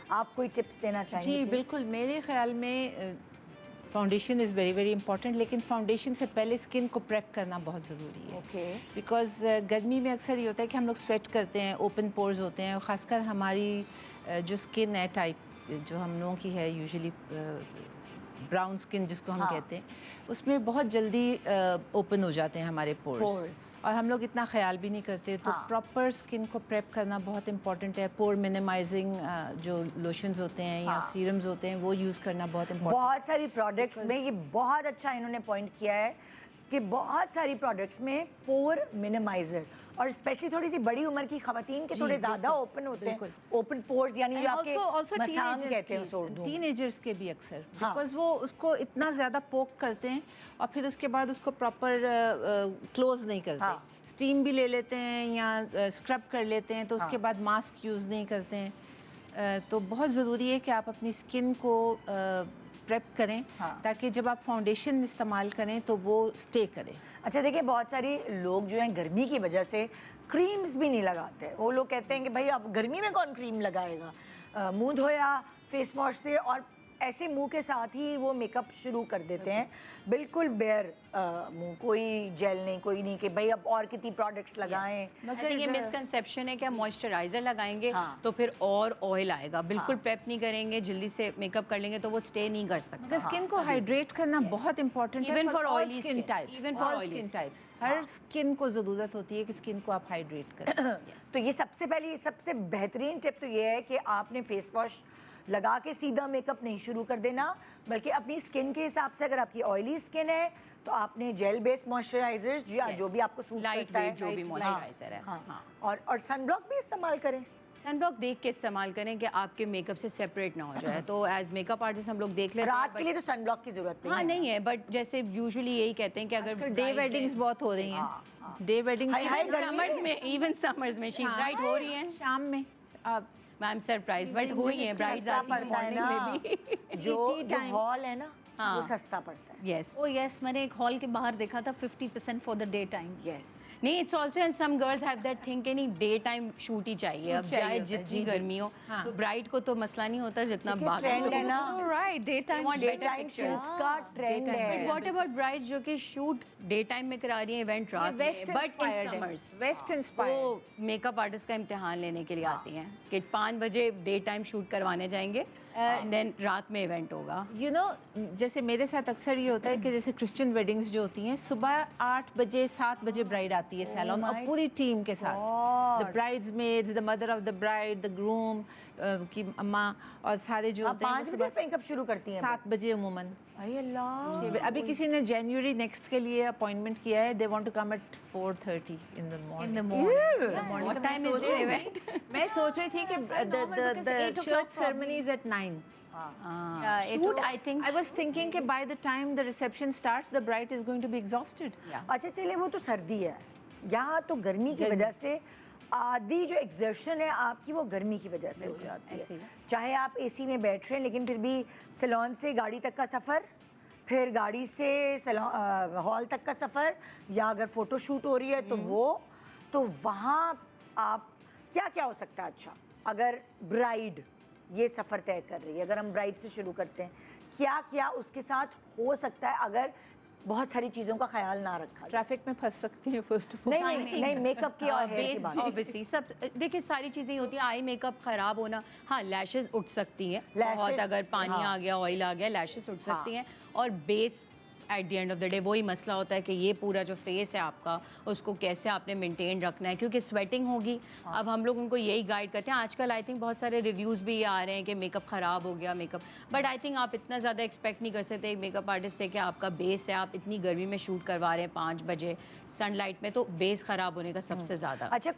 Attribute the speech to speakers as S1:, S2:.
S1: آپ کوئی ٹپس دینا چاہیں گے؟
S2: جی بالکل، میرے خیال میں foundation is very very important, لیکن فاؤنڈیشن سے پہلے اسکن کو پریپ کرنا بہت ضروری ہے.
S1: اوکے.
S2: بیکاز گرمی میں اکثر یہ ہوتا ہے کہ ہم لوگ سویٹ کرتے ہیں، اوپن پورز ہوتے ہیں، اور خاص کر ہماری جو اسکن ہے ٹائپ جو ہم لوگوں کی ہے یوزلی براؤن اسکن جس کو ہم کہتے ہیں، اس میں بہت جلدی اوپن ہو جاتے ہیں ہمارے پورز، اور ہم لوگ اتنا خیال بھی نہیں کرتے. تو پراپر اسکن کو پریپ کرنا بہت امپورٹنٹ ہے. پور منیمائزنگ جو لوشنز ہوتے ہیں یا سیرمز ہوتے ہیں وہ یوز کرنا بہت امپورٹنٹ.
S1: بہت ساری پروڈکٹس میں یہ بہت اچھا انہوں نے پوائنٹ کیا ہے کہ بہت ساری پروڈکٹس میں پور منیمائزر، اور اسپیشلی تھوڑی سی بڑی عمر کی خواتین کے تھوڑے زیادہ اوپن ہوتے ہیں، اوپن پورز یعنی جو آپ کے مسام کہتے ہیں اردو میں،
S2: ٹین ایجرز کے بھی اکثر، بیکاز وہ اس کو اتنا زیادہ پوک کرتے ہیں اور پھر اس کے بعد اس کو پراپر کلوز نہیں کرتے، اسٹیم بھی لے لیتے ہیں یا اسکرب کر لیتے ہیں، تو اس کے بعد ماسک یوز نہیں کرتے ہیں. تو بہت ضروری ہے کہ آپ اپنی اسکن کو پریپ کریں تاکہ جب آپ فاؤنڈیشن استعمال کریں تو وہ اسٹے کرے.
S1: اچھا دیکھیں، بہت ساری لوگ جو ہیں گرمی کی وجہ سے کریمز بھی نہیں لگاتے. وہ لوگ کہتے ہیں کہ بھائی اب گرمی میں کون کریم لگائے گا، منہ دھویا فیس واش سے اور ایسے منہ کے ساتھ ہی وہ میک اپ شروع کر دیتے ہیں، بالکل بیئر منہ، کوئی جیل نہیں، کوئی نہیں کہ بھائی اب اور کتنی پروڈکٹس لگائیں.
S3: مگر یہ مسکنسیپشن ہے کہ موئسچرائزر لگائیں گے تو پھر اور آئل آئے گا. بالکل پریپ نہیں کریں گے، جلدی سے میک اپ کر لیں گے تو وہ اسٹے نہیں کر سکتا.
S2: اسکن کو ہائیڈریٹ کرنا بہت امپورٹنٹ ہے،
S3: even for oily
S2: skin types. Hare skin کو ضرورت ہوتی ہے کہ اسکن کو آپ ہائیڈریٹ کریں.
S1: تو یہ سب سے بہترین ٹپ تو یہ ہے کہ آپ نے فیس واش لگا کے سیدھا میک اپ نہیں شروع کر دینا، بلکہ اپنی اسکن کے حساب سے، اگر آپ کی آئلی اسکن ہے تو آپ نے جیل بیس موئسچرائزر جو بھی آپ کو سوٹ کرتا ہے،
S3: جو بھی موئسچرائزر ہے،
S1: اور سن بلاک بھی استعمال کریں.
S3: سن بلاک دیکھ کے استعمال کریں کہ آپ کے میک اپ سے سیپریٹ نہ ہو جائے. تو ایز میک اپ آرٹسٹ ہم لوگ دیکھ لیتے ہیں
S1: رات کے لیے تو سن بلاک کی ضرورت
S3: نہیں ہے، بٹ جیسے یوزلی یہی کہتے ہیں کہ اگر
S2: ڈے ویڈنگز بہت ہو رہی ہیں، ڈے ویڈنگز
S3: ایون سمرز میں شیز رائٹ ہو رہی ہیں
S2: شام میں.
S3: میم سرپرائز بٹ ہوئی ہیں برائڈز
S1: جو ہال ہے نا وہ سستا پڑتا ہے.
S3: یس میں نے ایک ہال کے باہر دیکھا تھا 50% for the day time.
S1: Yes
S3: نہیں، it's also and some girls have that thing کہ نہیں ڈے ٹائم شوٹ ہی چاہیے. اب چاہے جتنی گرمی ہو تو برائڈ کو تو مسئلہ نہیں ہوتا جتنا
S1: ٹرینڈ ہے نا،
S3: رائٹ ڈے ٹائم
S1: شوٹس کا ٹرینڈ ہے.
S3: بٹ واٹ اباؤٹ برائڈ جو کہ شوٹ ڈے ٹائم میں کرا رہی ہیں ایونٹ رات میں، but in summers
S2: west inspired
S3: وہ میک اپ آرٹسٹ کا امتحان لینے کے لیے آتی ہیں کہ 5 بجے ڈے ٹائم شوٹ کروانے جائیں گے، دین رات میں ایونٹ ہوگا.
S2: یو نو جیسے میرے ساتھ اکثر یہ ہوتا ہے کہ جیسے کرسچن ویڈنگز جو ہوتی ہیں صبح 8 بجے 7 بجے برائڈ آتی ہے سیلون اور پوری ٹیم کے ساتھ، the bridesmaids, the mother of the bride, the groom کی اماں، اور سارے جو ہوتے ہیں
S1: 5 بجے میک اپ شروع کرتی ہیں،
S2: 7 بجے عموماً.
S1: اللہ،
S2: ابھی کسی نے جنوری نیکسٹ کے لیے اپوائنٹمنٹ کیا ہے، they want to come at 4:30 in the morning.
S3: What time is the event?
S2: میں سوچ رہی تھی کہ the church ceremony is at 9.
S3: Shoot, I think
S2: I was thinking کہ by the time the reception starts the bride is going to be exhausted.
S1: اچھا چلے وہ تو سردی ہے، یہاں تو گرمی کی وجہ سے آدھی جو ایگزرشن ہے آپ کی وہ گرمی کی وجہ سے ہو جاتی ہے. چاہے آپ اے سی میں بیٹھ رہے ہیں لیکن پھر بھی سیلون سے گاڑی تک کا سفر، پھر گاڑی سے ہال تک کا سفر، یا اگر فوٹو شوٹ ہو رہی ہے تو وہاں آپ کیا ہو سکتا ہے. اچھا اگر برائڈ یہ سفر طے کر رہی ہے، اگر ہم برائڈ سے شروع کرتے ہیں، کیا اس کے ساتھ ہو سکتا ہے اگر بہت ساری چیزوں کا خیال نہ رکھا؟
S2: ٹریفک میں پھنس سکتی ہیں فرسٹ آف آل.
S1: نہیں میک اپ کی اور ہیئر کی بات
S3: obviously سب دیکھیں ساری چیزیں ہی ہوتی ہیں. آئی میک اپ خراب ہونا، ہاں لیشز اٹھ سکتی ہیں بہت، اگر پانی آ گیا آئل آ گیا لیشز اٹھ سکتی ہیں. اور بیس at the end of the day وہی مسئلہ ہوتا ہے کہ یہ پورا جو فیس ہے آپ کا اس کو کیسے آپ نے مینٹین رکھنا ہے، کیونکہ سویٹنگ ہوگی. اب ہم لوگ ان کو یہی گائیڈ کرتے ہیں. آج کل آئی تھنک بہت سارے ریویوز بھی آ رہے ہیں کہ میک اپ خراب ہو گیا make up, but I think آپ اتنا زیادہ ایکسپیکٹ نہیں کر سکتے ایک میک اپ آرٹسٹ سے کہ آپ کا بیس ہے، آپ اتنی گرمی میں شوٹ کروا رہے ہیں 5 بجے سن لائٹ میں، تو بیس خراب ہونے کا سب سے زیادہ.
S1: اچھا